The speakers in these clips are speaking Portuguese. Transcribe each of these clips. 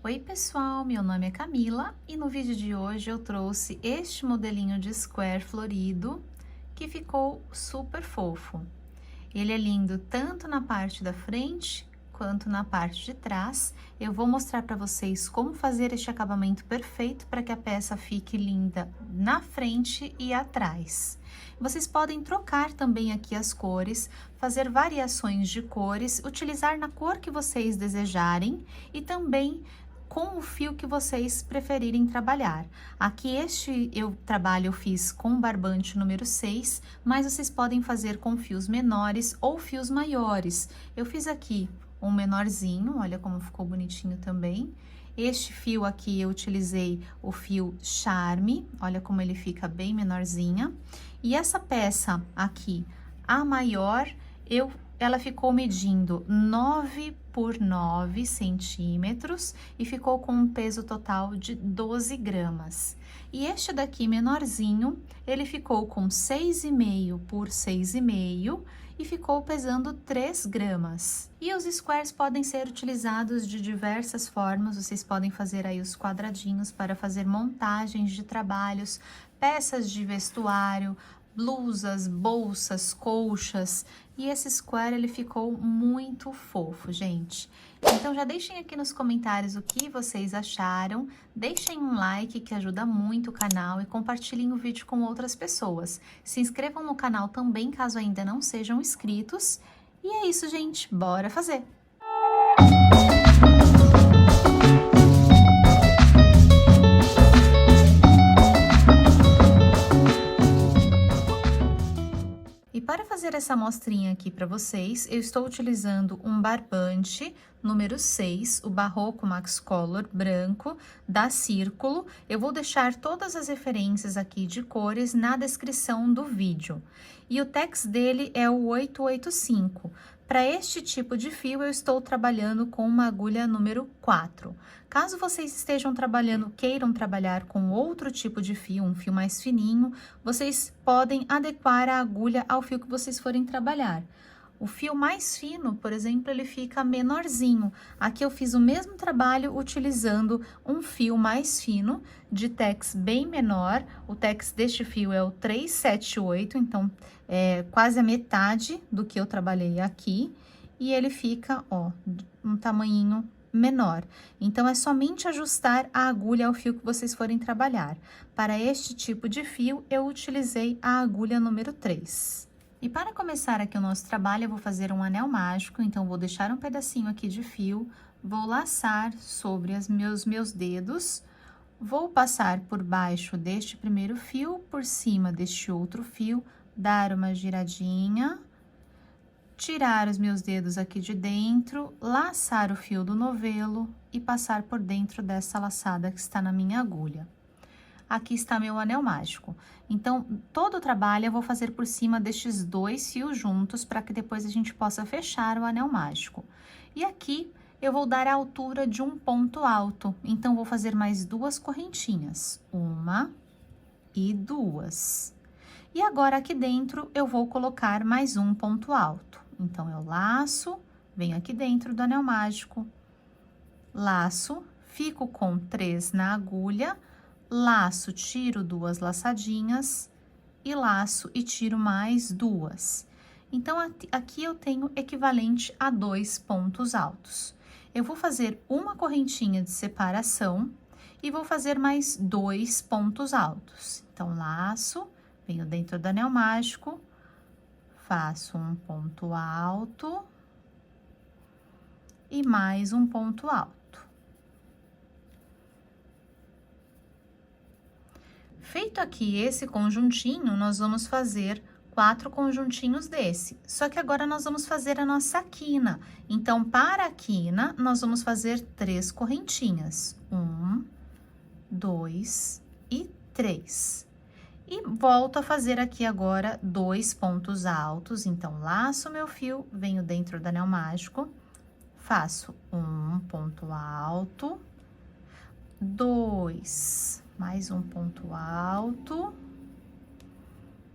Oi pessoal, meu nome é Camila e no vídeo de hoje eu trouxe este modelinho de square florido que ficou super fofo. Ele é lindo tanto na parte da frente quanto na parte de trás. Eu vou mostrar para vocês como fazer este acabamento perfeito para que a peça fique linda na frente e atrás. Vocês podem trocar também aqui as cores, fazer variações de cores, utilizar na cor que vocês desejarem e também com o fio que vocês preferirem trabalhar. Aqui eu fiz com barbante número 6, mas vocês podem fazer com fios menores ou fios maiores. Eu fiz aqui um menorzinho, olha como ficou bonitinho também. Este fio aqui eu utilizei o fio Charme, olha como ele fica bem menorzinha. E essa peça aqui, a maior, ela ficou medindo 9 por 9 centímetros e ficou com um peso total de 12 gramas. E este daqui menorzinho, ele ficou com 6,5 por 6,5 e ficou pesando 3 gramas. E os squares podem ser utilizados de diversas formas, vocês podem fazer aí os quadradinhos para fazer montagens de trabalhos, peças de vestuário, blusas, bolsas, colchas, e esse square ele ficou muito fofo, gente. Então já deixem aqui nos comentários o que vocês acharam, deixem um like que ajuda muito o canal e compartilhem o vídeo com outras pessoas. Se inscrevam no canal também caso ainda não sejam inscritos. E é isso, gente, bora fazer! Para fazer essa amostrinha aqui para vocês, eu estou utilizando um barbante número 6, o Barroco Max Color branco, da Círculo. Eu vou deixar todas as referências aqui de cores na descrição do vídeo. E o tex dele é o 885. Para este tipo de fio, eu estou trabalhando com uma agulha número 4. Caso vocês queiram trabalhar com outro tipo de fio, um fio mais fininho, vocês podem adequar a agulha ao fio que vocês forem trabalhar. O fio mais fino, por exemplo, ele fica menorzinho. Aqui eu fiz o mesmo trabalho utilizando um fio mais fino, de tex bem menor. O tex deste fio é o 378, então é quase a metade do que eu trabalhei aqui. E ele fica, ó, um tamanhinho menor. Então, é somente ajustar a agulha ao fio que vocês forem trabalhar. Para este tipo de fio, eu utilizei a agulha número 3. E para começar aqui o nosso trabalho, eu vou fazer um anel mágico, então vou deixar um pedacinho aqui de fio, vou laçar sobre meus dedos, vou passar por baixo deste primeiro fio, por cima deste outro fio, dar uma giradinha, tirar os meus dedos aqui de dentro, laçar o fio do novelo e passar por dentro dessa laçada que está na minha agulha. Aqui está meu anel mágico. Então, todo o trabalho eu vou fazer por cima destes dois fios juntos, para que depois a gente possa fechar o anel mágico. E aqui, eu vou dar a altura de um ponto alto. Então, vou fazer mais duas correntinhas. Uma e duas. E agora, aqui dentro, eu vou colocar mais um ponto alto. Então, eu laço, venho aqui dentro do anel mágico, laço, fico com 3 na agulha, laço, tiro 2 laçadinhas e laço e tiro mais 2. Então, aqui eu tenho equivalente a 2 pontos altos. Eu vou fazer uma correntinha de separação e vou fazer mais 2 pontos altos. Então, laço, venho dentro do anel mágico, faço um ponto alto e mais um ponto alto. Feito aqui esse conjuntinho, nós vamos fazer 4 conjuntinhos desse. Só que agora nós vamos fazer a nossa quina. Então, para a quina, nós vamos fazer 3 correntinhas. 1, 2 e 3. E volto a fazer aqui agora 2 pontos altos. Então, laço meu fio, venho dentro do anel mágico, faço um ponto alto, 2, mais um ponto alto.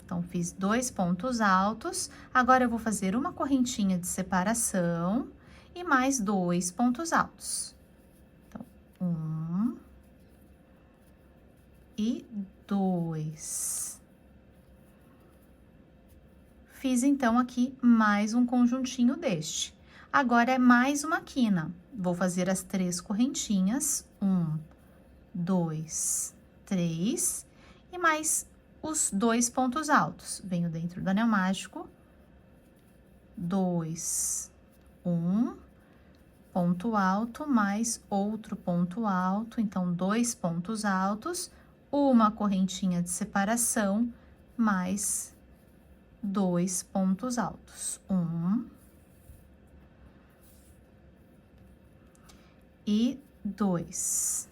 Então, fiz 2 pontos altos. Agora, eu vou fazer uma correntinha de separação e mais 2 pontos altos. Então, Fiz, então, aqui mais um conjuntinho deste. Agora, é mais uma quina. Vou fazer as 3 correntinhas. 1, 2, 3. E mais os 2 pontos altos. Venho dentro do anel mágico. 2, 1, ponto alto, mais outro ponto alto. Então, 2 pontos altos, uma correntinha de separação, mais 2 pontos altos. 1 e 2.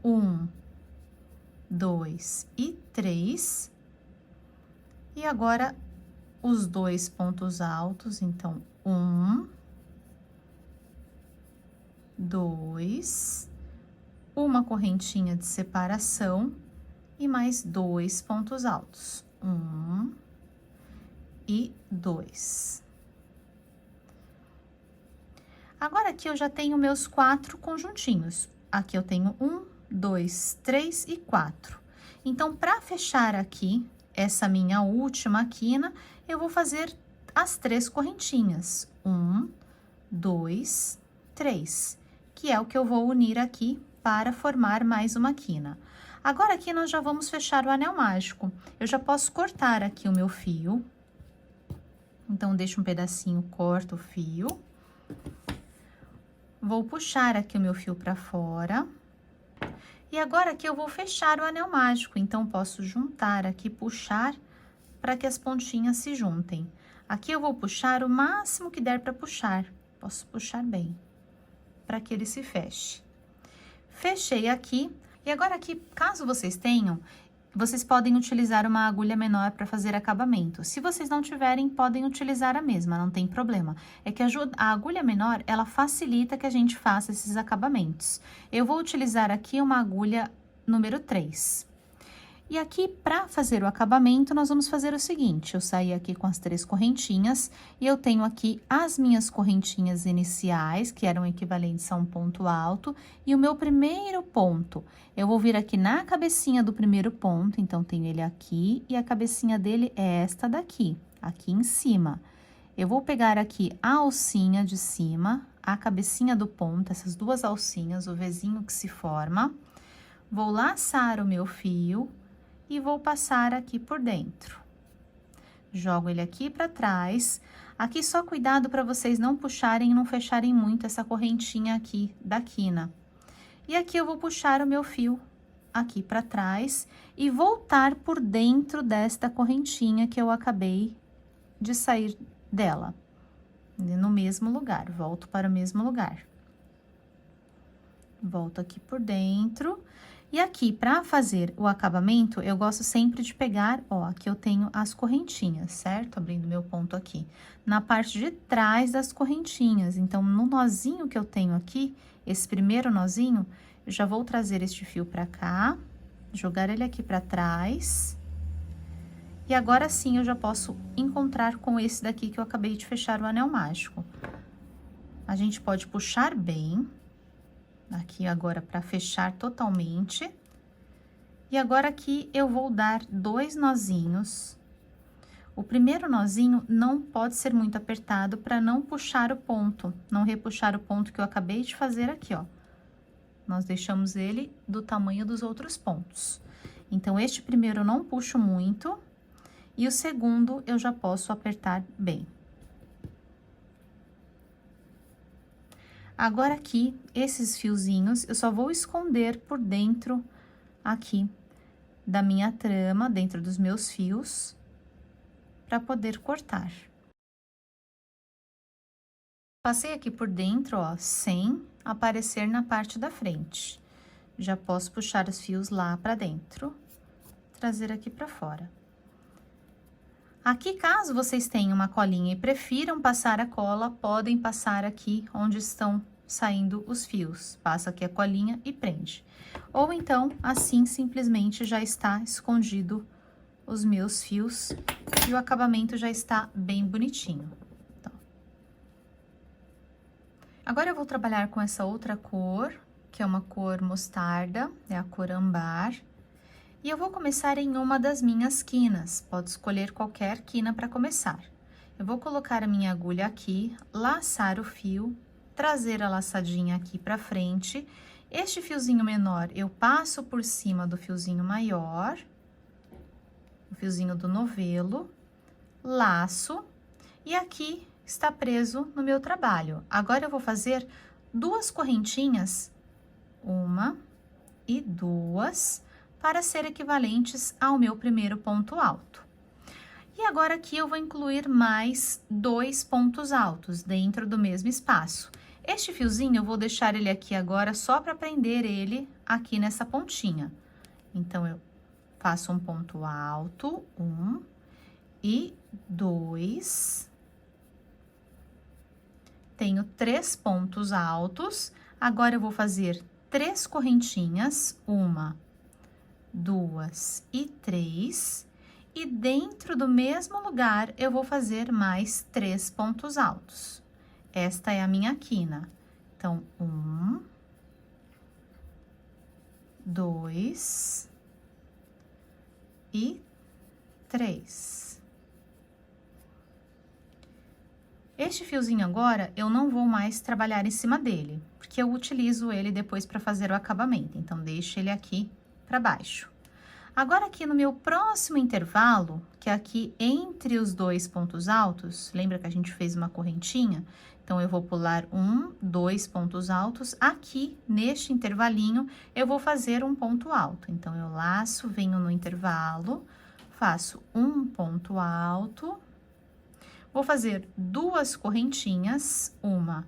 1, 2 e 3. E agora, os 2 pontos altos, então, 1, 2, uma correntinha de separação e mais 2 pontos altos. 1 e 2. Agora, aqui eu já tenho meus 4 conjuntinhos. Aqui eu tenho 1, 2, 3 e 4. Então, para fechar aqui essa minha última quina, eu vou fazer as 3 correntinhas. 1, 2, 3, que é o que eu vou unir aqui para formar mais uma quina. Agora, aqui nós já vamos fechar o anel mágico. Eu já posso cortar aqui o meu fio. Então, deixo um pedacinho, corto o fio. Vou puxar aqui o meu fio para fora. E agora, aqui eu vou fechar o anel mágico. Então, posso juntar aqui, puxar, para que as pontinhas se juntem. Aqui eu vou puxar o máximo que der para puxar. Posso puxar bem, para que ele se feche. Fechei aqui. E agora aqui, caso vocês tenham, vocês podem utilizar uma agulha menor para fazer acabamento. Se vocês não tiverem, podem utilizar a mesma, não tem problema. É que a agulha menor, ela facilita que a gente faça esses acabamentos. Eu vou utilizar aqui uma agulha número 3. E aqui, para fazer o acabamento, nós vamos fazer o seguinte: eu saí aqui com as 3 correntinhas, e eu tenho aqui as minhas correntinhas iniciais, que eram equivalentes a um ponto alto, e o meu primeiro ponto. Eu vou vir aqui na cabecinha do primeiro ponto, então, tenho ele aqui, e a cabecinha dele é esta daqui, aqui em cima. Eu vou pegar aqui a alcinha de cima, a cabecinha do ponto, essas 2 alcinhas, o Vzinho que se forma. Vou laçar o meu fio e vou passar aqui por dentro. Jogo ele aqui para trás. Aqui só cuidado para vocês não puxarem e não fecharem muito essa correntinha aqui da quina. E aqui eu vou puxar o meu fio aqui para trás e voltar por dentro desta correntinha que eu acabei de sair dela. No mesmo lugar, volto para o mesmo lugar. Volto aqui por dentro. E aqui, para fazer o acabamento, eu gosto sempre de pegar, ó, aqui eu tenho as correntinhas, certo? Abrindo meu ponto aqui. Na parte de trás das correntinhas. Então, no nozinho que eu tenho aqui, esse primeiro nozinho, eu já vou trazer este fio pra cá, jogar ele aqui pra trás. E agora sim, eu já posso encontrar com esse daqui que eu acabei de fechar o anel mágico. A gente pode puxar bem. Aqui agora para fechar totalmente. E agora aqui eu vou dar 2 nozinhos. O primeiro nozinho não pode ser muito apertado para não puxar o ponto, não repuxar o ponto que eu acabei de fazer aqui, ó. Nós deixamos ele do tamanho dos outros pontos. Então, este primeiro eu não puxo muito e o segundo eu já posso apertar bem. Agora, aqui, esses fiozinhos, eu só vou esconder por dentro aqui da minha trama, dentro dos meus fios, para poder cortar. Passei aqui por dentro, ó, sem aparecer na parte da frente. Já posso puxar os fios lá para dentro, trazer aqui para fora. Aqui, caso vocês tenham uma colinha e prefiram passar a cola, podem passar aqui onde estão saindo os fios. Passa aqui a colinha e prende. Ou então, assim, simplesmente já está escondido os meus fios e o acabamento já está bem bonitinho. Então. Agora, eu vou trabalhar com essa outra cor, que é uma cor mostarda, é a cor âmbar. E eu vou começar em uma das minhas quinas, pode escolher qualquer quina para começar. Eu vou colocar a minha agulha aqui, laçar o fio, trazer a laçadinha aqui para frente. Este fiozinho menor, eu passo por cima do fiozinho maior, o fiozinho do novelo, laço, e aqui está preso no meu trabalho. Agora, eu vou fazer 2 correntinhas, 1 e 2, para ser equivalentes ao meu primeiro ponto alto. E agora, aqui eu vou incluir mais 2 pontos altos dentro do mesmo espaço. Este fiozinho, eu vou deixar ele aqui agora só para prender ele aqui nessa pontinha. Então, eu faço um ponto alto, 1 e 2. Tenho 3 pontos altos. Agora, eu vou fazer 3 correntinhas, 1, 2 e 3. E dentro do mesmo lugar, eu vou fazer mais 3 pontos altos. Esta é a minha quina. Então, 1, 2 e 3. Este fiozinho agora, eu não vou mais trabalhar em cima dele, porque eu utilizo ele depois para fazer o acabamento. Então, deixo ele aqui para baixo. Agora, aqui no meu próximo intervalo, que é aqui entre os 2 pontos altos, lembra que a gente fez uma correntinha? Então, eu vou pular 1, 2 pontos altos. Aqui, neste intervalinho, eu vou fazer um ponto alto. Então, eu laço, venho no intervalo, faço um ponto alto, vou fazer 2 correntinhas, 1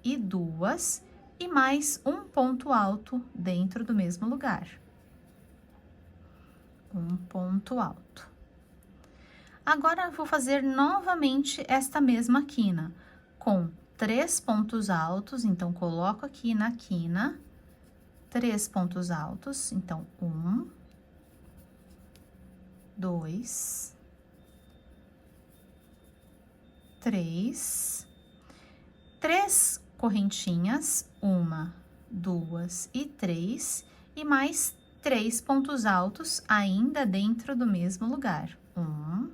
e 2, e mais um ponto alto dentro do mesmo lugar. Um ponto alto. Agora, eu vou fazer novamente esta mesma quina, com 3 pontos altos. Então, coloco aqui na quina 3 pontos altos. Então, 1, 2, 3. 3 correntinhas, 1, 2 e 3, e mais 3 pontos altos ainda dentro do mesmo lugar. 1,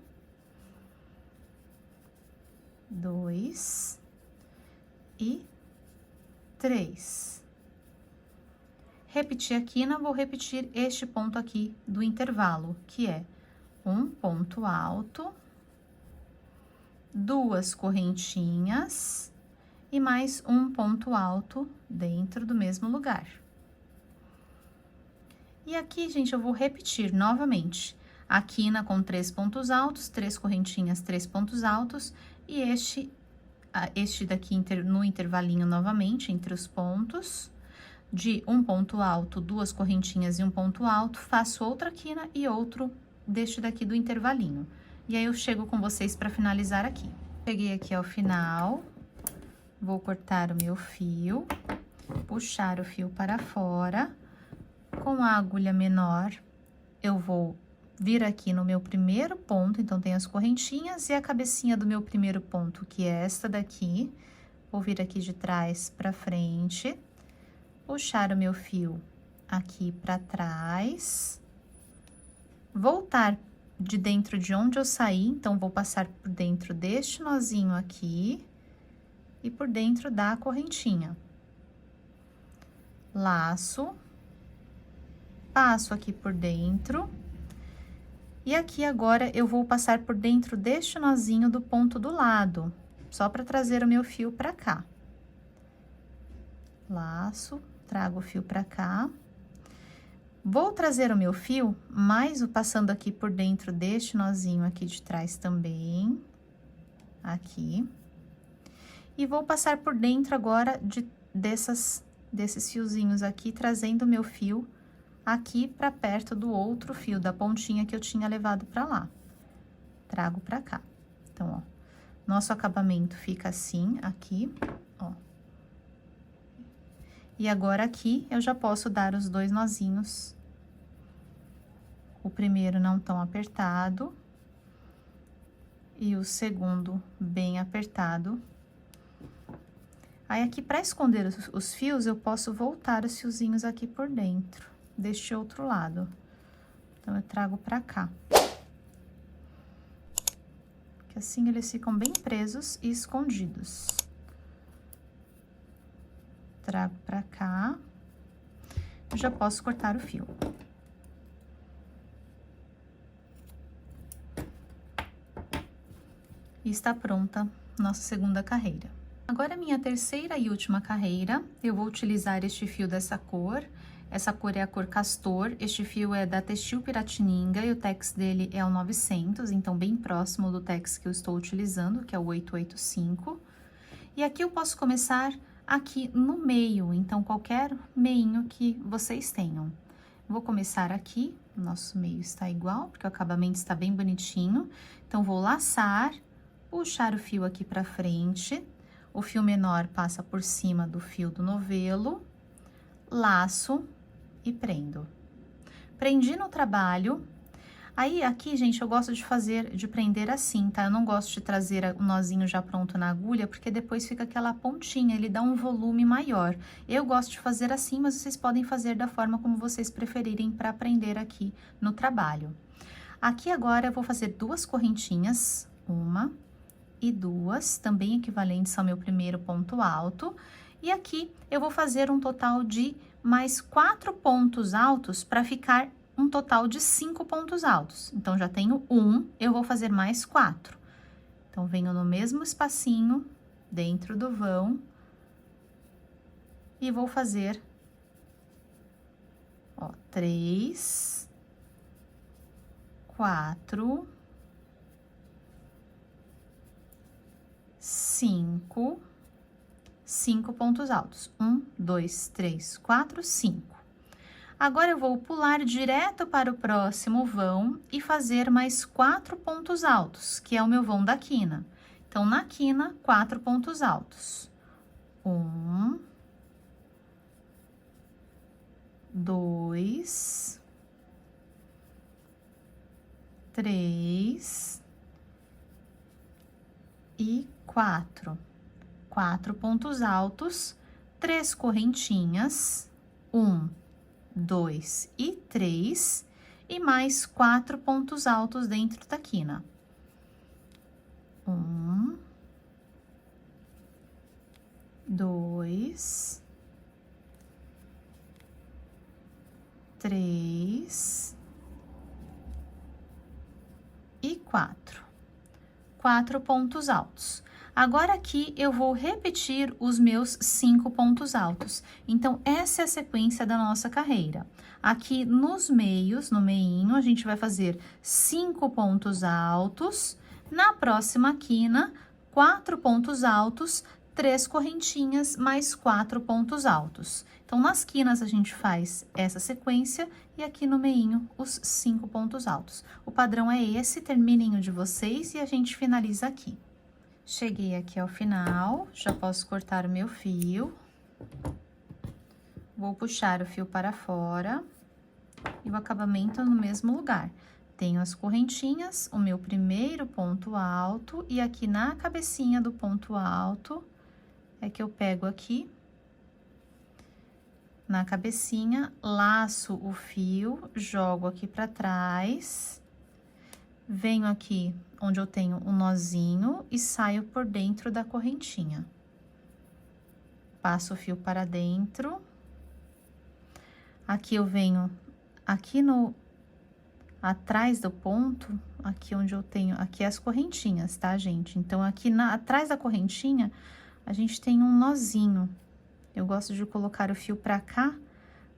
2 e 3. Repetir a quina, vou repetir este ponto aqui do intervalo, que é um ponto alto, 2 correntinhas e mais um ponto alto dentro do mesmo lugar. E aqui, gente, eu vou repetir novamente a quina com 3 pontos altos, 3 correntinhas, 3 pontos altos, e este daqui no intervalinho novamente, entre os pontos, de um ponto alto, 2 correntinhas e um ponto alto, faço outra quina e outro deste daqui do intervalinho. E aí, eu chego com vocês para finalizar aqui. Cheguei aqui ao final, vou cortar o meu fio, puxar o fio para fora. Com a agulha menor, eu vou vir aqui no meu primeiro ponto, então, tem as correntinhas e a cabecinha do meu primeiro ponto, que é esta daqui. Vou vir aqui de trás para frente, puxar o meu fio aqui para trás, voltar de dentro de onde eu saí, então, vou passar por dentro deste nozinho aqui e por dentro da correntinha. Laço. Passo aqui por dentro, e aqui agora eu vou passar por dentro deste nozinho do ponto do lado, só para trazer o meu fio para cá. Laço, trago o fio para cá. Vou trazer o meu fio, passando aqui por dentro deste nozinho aqui de trás também, aqui. E vou passar por dentro agora desses fiozinhos aqui, trazendo o meu fio aqui para perto do outro fio, da pontinha que eu tinha levado para lá. Trago para cá. Então, ó, nosso acabamento fica assim, aqui, ó. E agora, aqui, eu já posso dar os 2 nozinhos. O primeiro não tão apertado e o segundo bem apertado. Aí, aqui, para esconder os fios, eu posso voltar os fiozinhos aqui por dentro, deste outro lado. Então, eu trago pra cá. Que assim eles ficam bem presos e escondidos. Trago pra cá. Já posso cortar o fio. E está pronta nossa segunda carreira. Agora, a minha terceira e última carreira, eu vou utilizar este fio dessa cor. Essa cor é a cor Castor, este fio é da Textil Piratininga e o tex dele é o 900, então bem próximo do tex que eu estou utilizando, que é o 885. E aqui eu posso começar aqui no meio, então qualquer meinho que vocês tenham. Vou começar aqui, o nosso meio está igual, porque o acabamento está bem bonitinho. Então, vou laçar, puxar o fio aqui pra frente, o fio menor passa por cima do fio do novelo, laço e prendo. Prendi no trabalho. Aí, aqui, gente, eu gosto de prender assim, tá? Eu não gosto de trazer o nozinho já pronto na agulha, porque depois fica aquela pontinha, ele dá um volume maior. Eu gosto de fazer assim, mas vocês podem fazer da forma como vocês preferirem para prender aqui no trabalho. Aqui agora eu vou fazer 2 correntinhas, 1 e 2, também equivalentes ao meu primeiro ponto alto. E aqui eu vou fazer um total de mais 4 pontos altos para ficar um total de 5 pontos altos. Então, já tenho 1, eu vou fazer mais 4. Então, venho no mesmo espacinho, dentro do vão, e vou fazer, ó, 3, 4, 5 pontos altos. 1, 2, 3, 4, 5. Agora, eu vou pular direto para o próximo vão e fazer mais 4 pontos altos, que é o meu vão da quina. Então, na quina, 4 pontos altos. 1, 2, 3 e 4. 4 pontos altos, 3 correntinhas, 1, 2 e 3, e mais 4 pontos altos dentro da quina. 1, 2, 3 e 4. 4 pontos altos. Agora, aqui, eu vou repetir os meus 5 pontos altos. Então, essa é a sequência da nossa carreira. Aqui, nos meios, no meinho, a gente vai fazer 5 pontos altos. Na próxima quina, 4 pontos altos, 3 correntinhas, mais 4 pontos altos. Então, nas quinas, a gente faz essa sequência e aqui no meinho, os 5 pontos altos. O padrão é esse, terminem o de vocês e a gente finaliza aqui. Cheguei aqui ao final, já posso cortar o meu fio. Vou puxar o fio para fora e o acabamento no mesmo lugar. Tenho as correntinhas, o meu primeiro ponto alto e aqui na cabecinha do ponto alto é que eu pego aqui, na cabecinha, laço o fio, jogo aqui para trás, venho aqui onde eu tenho um nozinho e saio por dentro da correntinha. Passo o fio para dentro. Aqui eu venho, aqui atrás do ponto, aqui onde eu tenho, aqui as correntinhas, tá, gente? Então, aqui atrás da correntinha, a gente tem um nozinho. Eu gosto de colocar o fio pra cá,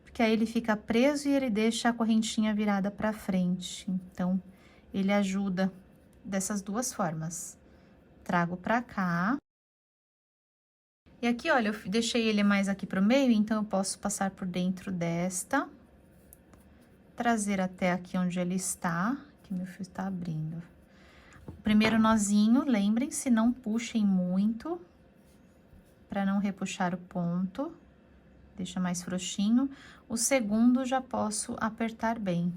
porque aí ele fica preso e ele deixa a correntinha virada pra frente. Então, ele ajuda dessas duas formas. Trago pra cá. E aqui, olha, eu deixei ele mais aqui pro meio, então eu posso passar por dentro desta. Trazer até aqui onde ele está, que meu fio está abrindo. O primeiro nozinho, lembrem-se, não puxem muito, para não repuxar o ponto. Deixa mais frouxinho. O segundo já posso apertar bem.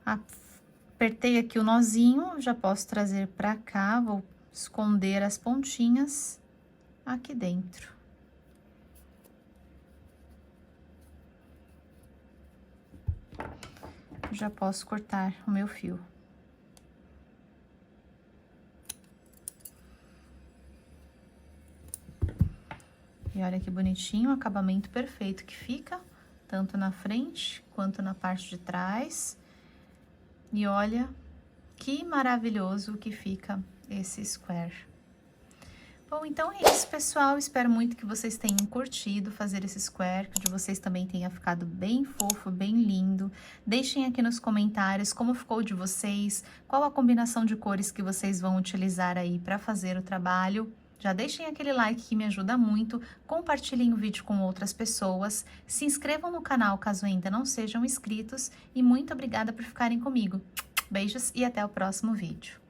Apertei aqui o nozinho, já posso trazer pra cá, vou esconder as pontinhas aqui dentro. já posso cortar o meu fio. E olha que bonitinho, o acabamento perfeito que fica, tanto na frente quanto na parte de trás. E olha que maravilhoso que fica esse square. Bom, então é isso, pessoal. Espero muito que vocês tenham curtido fazer esse square, que o de vocês também tenha ficado bem fofo, bem lindo. Deixem aqui nos comentários como ficou o de vocês, qual a combinação de cores que vocês vão utilizar aí para fazer o trabalho. Já deixem aquele like que me ajuda muito, compartilhem o vídeo com outras pessoas, se inscrevam no canal caso ainda não sejam inscritos e muito obrigada por ficarem comigo. Beijos e até o próximo vídeo.